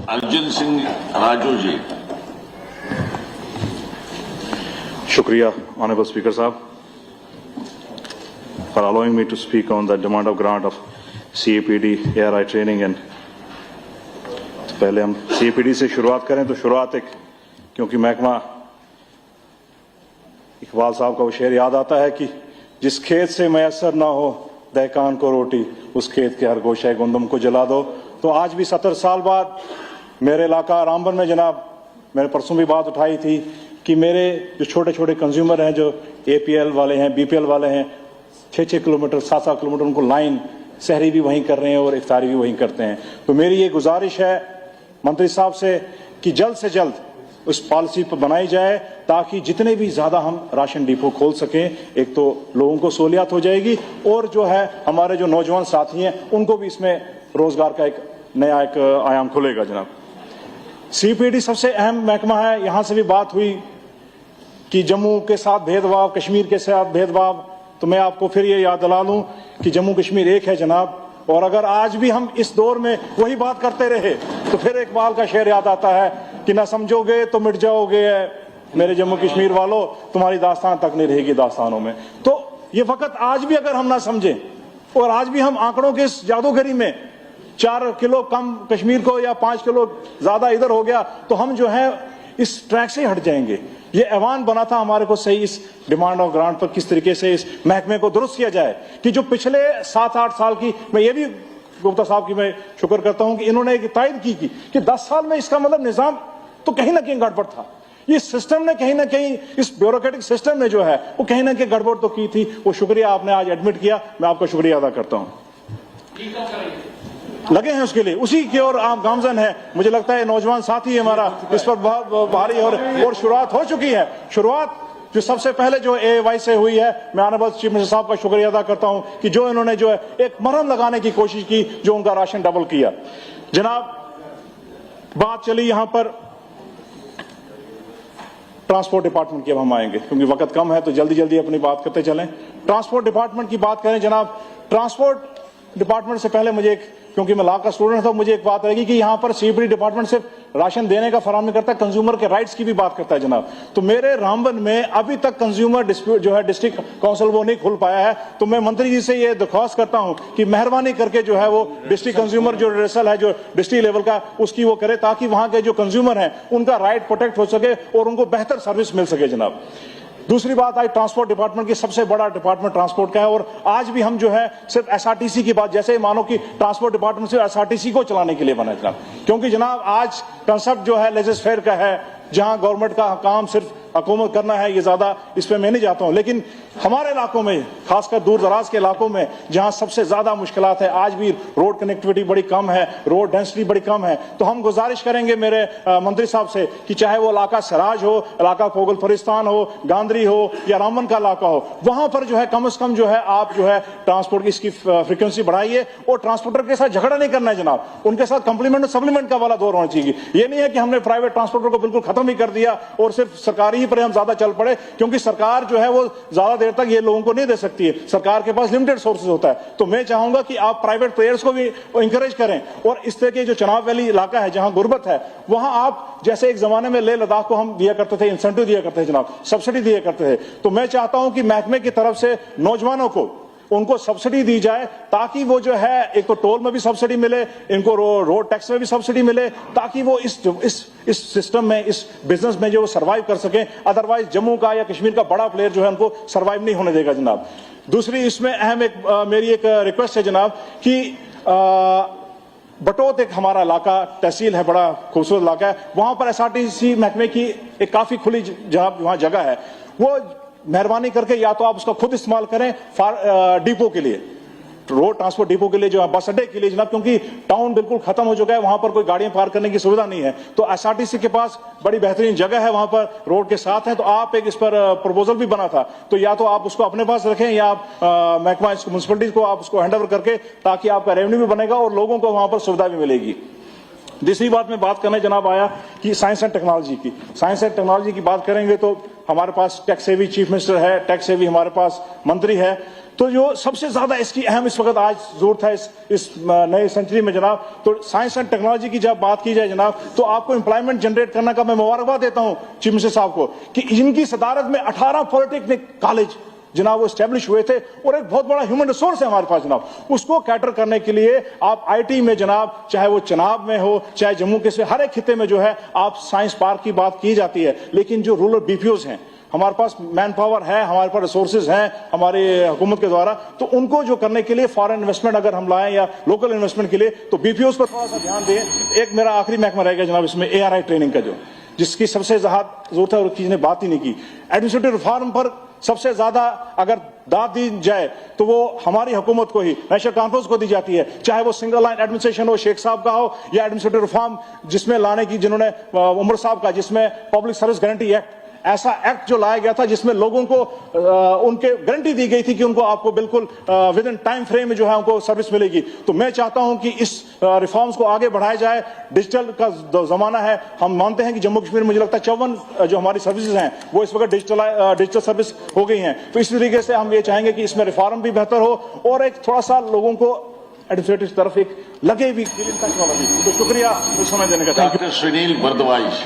Arjun Singh Raju ji. Shukriya, Honorable Speaker Sahab, for allowing me to speak on the demand of grant of CAPD ARI training. And पहले हम CAPD से शुरुआत करें तो शुरुआत एक, क्योंकि महकमा इकबाल साहब का वो शेर याद आता है कि जिस खेत से मैसर ना हो दहकान को रोटी, उस खेत के हर गोशे गुंदम को जला दो। तो आज भी 70 साल बाद मेरे इलाका रामबन में जनाब, मैंने परसों भी बात उठाई थी कि मेरे जो छोटे छोटे कंज्यूमर हैं, जो APL वाले हैं, BPL वाले हैं, 6-6 किलोमीटर 7-7 किलोमीटर उनको लाइन सहरी भी वहीं कर रहे हैं और इफ्तारी भी वहीं करते हैं। तो मेरी ये गुजारिश है मंत्री साहब से कि जल्द से जल्द उस पॉलिसी पर बनाई जाए ताकि जितने भी ज़्यादा हम राशन डिपो खोल सकें, एक तो लोगों को सहूलियत हो जाएगी और जो है हमारे जो नौजवान साथी हैं उनको भी इसमें रोज़गार का एक नया एक आयाम खुलेगा। जनाब, CAPD सबसे अहम महकमा है। यहाँ से भी बात हुई कि जम्मू के साथ भेदभाव, कश्मीर के साथ भेदभाव, तो मैं आपको फिर ये याद दिला दूं कि जम्मू कश्मीर एक है जनाब। और अगर आज भी हम इस दौर में वही बात करते रहे तो फिर इकबाल का शेर याद आता है कि ना समझोगे तो मिट जाओगे मेरे जम्मू कश्मीर वालों, तुम्हारी दास्तान तक नहीं रहेगी दास्तानों में। तो ये वक्त आज भी अगर हम ना समझें और आज भी हम आंकड़ों के इस जादूगरी में 4 किलो कम कश्मीर को या 5 किलो ज्यादा इधर हो गया तो हम जो है इस ट्रैक से हट जाएंगे। ये ऐवान बना था हमारे को सही इस डिमांड ऑफ ग्रांट पर किस तरीके से इस महकमे को दुरुस्त किया जाए कि जो पिछले 7-8 साल की, मैं ये भी गुप्ता साहब की मैं शुक्र करता हूं कि इन्होंने एक तायद की कि 10 साल में इसका मतलब निजाम तो कहीं ना कहीं गड़बड़ था। इस सिस्टम ने कहीं ना कहीं, इस ब्यूरोक्रेटिक सिस्टम ने जो है वो कहीं ना कहीं गड़बड़ तो की थी। वो शुक्रिया आपने आज एडमिट किया, मैं आपका शुक्रिया अदा करता हूं। लगे हैं उसके लिए, उसी की ओर आप गामजन है। मुझे लगता है नौजवान साथी हमारा इस पर बहुत भारी और शुरुआत हो चुकी है। शुरुआत जो सबसे पहले जो AAY से हुई है, मैं ऑनरेबल चीफ मिनिस्टर साहब का शुक्रिया अदा करता हूं कि जो इन्होंने जो है एक मरहम लगाने की कोशिश की, जो उनका राशन डबल किया। जनाब, बात चली यहां पर ट्रांसपोर्ट डिपार्टमेंट की, अब हम आएंगे क्योंकि वक्त कम है तो जल्दी जल्दी अपनी बात करते चलें। ट्रांसपोर्ट डिपार्टमेंट की बात करें जनाब, ट्रांसपोर्ट डिपार्टमेंट से पहले मुझे क्योंकि मैं लॉ का स्टूडेंट था, मुझे एक बात रहेगी कि यहाँ पर CAPD डिपार्टमेंट सिर्फ राशन देने का फराहमी करता है, कंज्यूमर के राइट्स की भी बात करता है जनाब। तो मेरे रामबन में अभी तक कंज्यूमर डिस्प्यूट जो है डिस्ट्रिक्ट काउंसिल वो नहीं खुल पाया है। तो मैं मंत्री जी से ये दरख्वास्त करता हूं कि मेहरबानी करके जो है वो डिस्ट्रिक्ट कंज्यूमर जो रिहर्सल है जो डिस्ट्रिक्ट लेवल का, उसकी वो करे ताकि वहां के जो कंज्यूमर हैं उनका राइट प्रोटेक्ट हो सके और उनको बेहतर सर्विस मिल सके जनाब। दूसरी बात आई ट्रांसपोर्ट डिपार्टमेंट की, सबसे बड़ा डिपार्टमेंट ट्रांसपोर्ट का है और आज भी हम जो है सिर्फ SRTC की बात, जैसे मानो कि ट्रांसपोर्ट डिपार्टमेंट सिर्फ SRTC को चलाने के लिए बना है जनाब। क्योंकि जनाब आज कंसेप्ट जो है लेजिस फेयर का है, जहां गवर्नमेंट का काम सिर्फ हुकूमत करना है, ये ज्यादा इस पे मैं नहीं जाता हूं। लेकिन हमारे इलाकों में, खासकर दूर दराज के इलाकों में जहां सबसे ज्यादा मुश्किलात है, आज भी रोड कनेक्टिविटी बड़ी कम है, रोड डेंसिटी बड़ी कम है। तो हम गुजारिश करेंगे मेरे मंत्री साहब से कि चाहे वो इलाका सराज हो, इलाका पोगल फरिस्तान हो, गांधरी हो या रामबन का इलाका हो, वहां पर जो है कम से कम जो है आप जो है ट्रांसपोर्ट की इसकी फ्रीक्वेंसी बढ़ाइए और ट्रांसपोर्टर के साथ झगड़ा नहीं करना है जनाब, उनके साथ कंप्लीमेंट और सप्लीमेंट का वाला दौर होना चाहिए। ये नहीं है कि हमने प्राइवेट ट्रांसपोर्टर को बिल्कुल खत्म ही कर दिया और सिर्फ सरकारी ही पर हम ज्यादा चल पड़े, क्योंकि सरकार जो है वो ज्यादा देर तक ये लोगों को नहीं दे सकती है, सरकार के पास लिमिटेड सोर्सेज होता है। तो मैं चाहूंगा कि आप प्राइवेट प्लेयर्स को भी इंकरेज करें और इस तरह के जो चनाब वैली इलाका है जहां गुर्बत है, वहां आप जैसे एक जमाने में लेह लद्दाख को हम दिया करते थे, इंसेंटिव दिया करते थे जनाब, सब्सिडी दिया करते थे। तो मैं चाहता हूं कि महकमे की तरफ से नौजवानों को उनको सब्सिडी दी जाए ताकि वो जो है एक तो टोल में भी सब्सिडी मिले, इनको रोड टैक्स में भी सब्सिडी मिले, ताकि वो इस सिस्टम में, इस बिजनेस में जो सरवाइव कर सकें। अदरवाइज जम्मू का या कश्मीर का बड़ा प्लेयर जो है उनको सरवाइव नहीं होने देगा जनाब। दूसरी इसमें अहम मेरी एक रिक्वेस्ट है जनाब कि बटोत एक हमारा इलाका तहसील है, बड़ा खूबसूरत इलाका है, वहां पर SRTC महकमे की एक काफी खुली जनाब वहां जगह है, वो मेहरबानी करके या तो आप उसका खुद इस्तेमाल करें डिपो के लिए, रोड ट्रांसपोर्ट डिपो के लिए, जो है बस अड्डे के लिए जनाब, क्योंकि टाउन बिल्कुल खत्म हो चुका है, वहां पर कोई गाड़ियां पार्क करने की सुविधा नहीं है। तो SRTC के पास बड़ी बेहतरीन जगह है, वहां पर रोड के साथ है। तो आप एक इस पर प्रपोजल भी बना था, तो या तो आप उसको अपने पास रखें या आप महकमा म्यूनसिपलिटी को आप उसको हैंड ओवर करके, ताकि आपका रेवेन्यू भी बनेगा और लोगों को वहां पर सुविधा भी मिलेगी। दूसरी बात में बात करने जनाब आया कि साइंस एंड टेक्नोलॉजी की, साइंस एंड टेक्नोलॉजी की बात करेंगे तो हमारे पास टैक्स सेवी चीफ मिनिस्टर है, टैक्स सेवी हमारे पास मंत्री है। تو جو سب سے زیادہ اس کی اہم اس وقت آج ضرورت ہے اس نئے سینچری میں جناب، تو سائنس اینڈ ٹیکنالوجی کی جب بات کی جائے جناب، تو آپ کو امپلائمنٹ جنریٹ کرنے کا میں مبارکباد دیتا ہوں چیف منسٹر صاحب کو کہ جن کی صدارت میں 18 پولیٹیکنک کالج جناب وہ اسٹیبلش ہوئے تھے، اور ایک بہت بڑا ہیومن ریسورس ہے ہمارے پاس جناب، اس کو کیٹر کرنے کے لیے آپ آئی ٹی میں جناب، چاہے وہ چناب میں ہو چاہے جموں کے ہر ایک خطے میں جو ہے آپ سائنس پارک کی بات کی جاتی ہے، لیکن جو رورل بی پی اوز ہیں، ہمارے پاس مین پاور ہے، ہمارے پاس ریسورسز ہیں ہماری حکومت کے دوارا، تو ان کو جو کرنے کے لیے فارن انویسٹمنٹ اگر ہم لائیں یا لوکل انویسٹمنٹ کے لیے تو بی پی اوز پر تھوڑا سا دھیان دیں۔ ایک میرا آخری محکمہ رہے گا جناب اس میں ARI ٹریننگ کا، جو جس کی سب سے زیادہ ضرورت ہے اور کسی نے بات ہی نہیں کی۔ ایڈمنسٹریٹو ریفارم پر سب سے زیادہ اگر داد دی جائے تو وہ ہماری حکومت کو ہی، نیشنل کانفرنس کو دی جاتی ہے، چاہے وہ سنگل لائن ایڈمنسٹریشن ہو شیخ صاحب کا ہو، یا ایڈمنسٹریٹو ریفارم جس میں لانے کی جنہوں نے عمر صاحب کا، جس میں پبلک سروس گارنٹی ایکٹ، ایسا ایکٹ جو لایا گیا تھا جس میں لوگوں کو ان کے گارنٹی دی گئی تھی کہ ان کو آپ کو بالکل ود ان ٹائم فریم میں جو ہے ان کو سروس ملے گی۔ تو میں چاہتا ہوں کہ اس ریفارمز کو آگے بڑھایا جائے۔ ڈیجیٹل کا زمانہ ہے، ہم مانتے ہیں کہ جموں کشمیر میں مجھے لگتا ہے 54 جو ہماری سروسز ہیں وہ اس وقت ڈیجیٹل سروس ہو گئی ہیں، تو اس طریقے سے ہم یہ چاہیں گے کہ اس میں ریفارم بھی بہتر ہو اور ایک تھوڑا سا لوگوں کو ایڈمنسٹریٹو کی طرف ایک لگے بھی۔ تو شکریہ مجھے سمجھ دینے کا۔ ڈاکٹر سنیل بردوائش۔